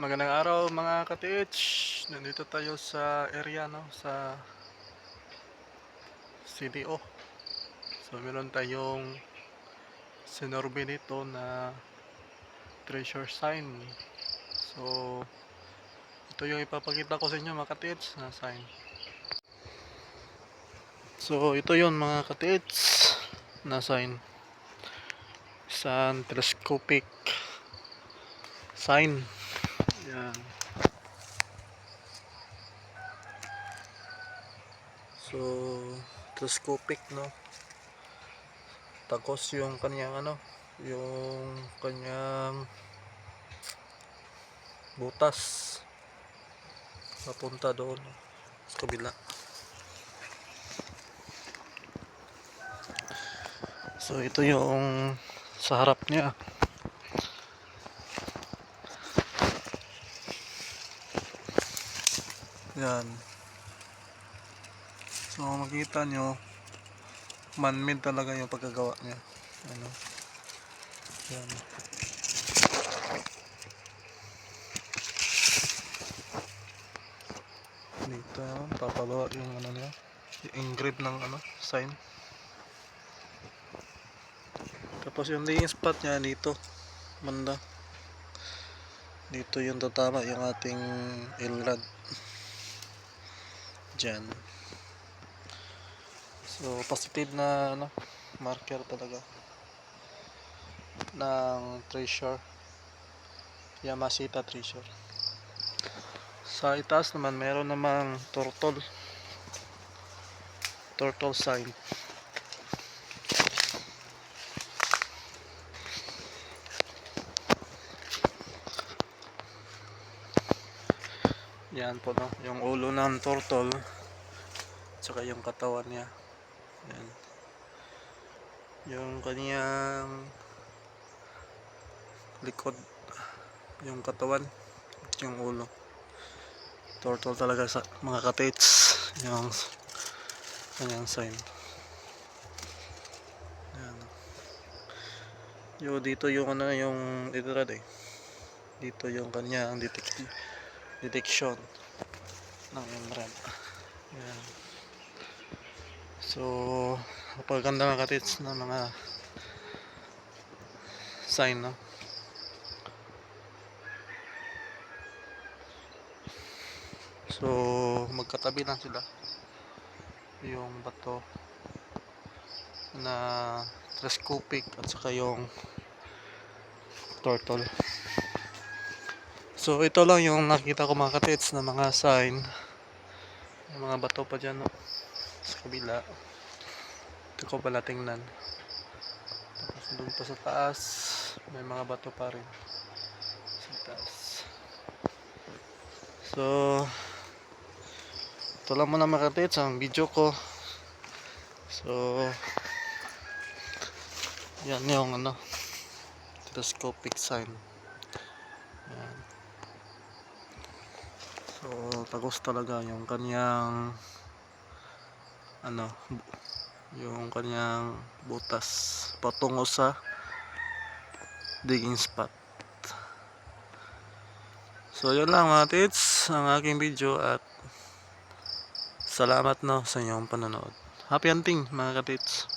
Magandang araw mga ka-TH. Nandito tayo sa area sa CDO. So meron tayong sinorbe dito na treasure sign. So ito yung ipapakita ko sa inyo mga ka-TH na sign. So ito yon mga ka-TH na sign. Isang telescopic sign. Yan. So telescopic Tapos yung kanyang yung kanyang butas papunta doon sa kabila. So ito yung sa harap niya. Yan. So makita nyo, man-made talaga yung pagkagawa niya. Yan. Dito papagawa yung niya, i-engrave ng sign. Tapos yung laying spot niya dito banda. Dito yung tatama yung ating LRAD dyan. So positive na marker talaga ng treasure, Yamashita treasure. Sa itaas naman meron namang turtle sign. Yan po yung ulo ng turtle tsaka yung katawan niya. Yan. Yung kaniyang likod, yung katawan, yung ulo. Turtle talaga sa mga ka-TH yung kanyang sign. Yan. Dito yung yung literal dito yung kanyang detection ng emerald. Yan. So napaganda ng ka-TH na mga sign So magkatabi lang sila, yung bato na telescopic at saka yung turtle. So ito lang yung nakita ko mga ka-TH na mga sign. Yung mga bato pa dyan sa kabila. Ito ko pala tingnan. Tapos doon pa sa taas may mga bato pa rin sa taas. So ito lang muna mga ka-TH ang video ko. So yan yung telescopic sign. Yan. So tagos talaga yung kanyang yung kanyang butas patungo sa digging spot. So yun lang mga tits ang aking video at salamat sa inyong panonood. Happy hunting mga ka-tits.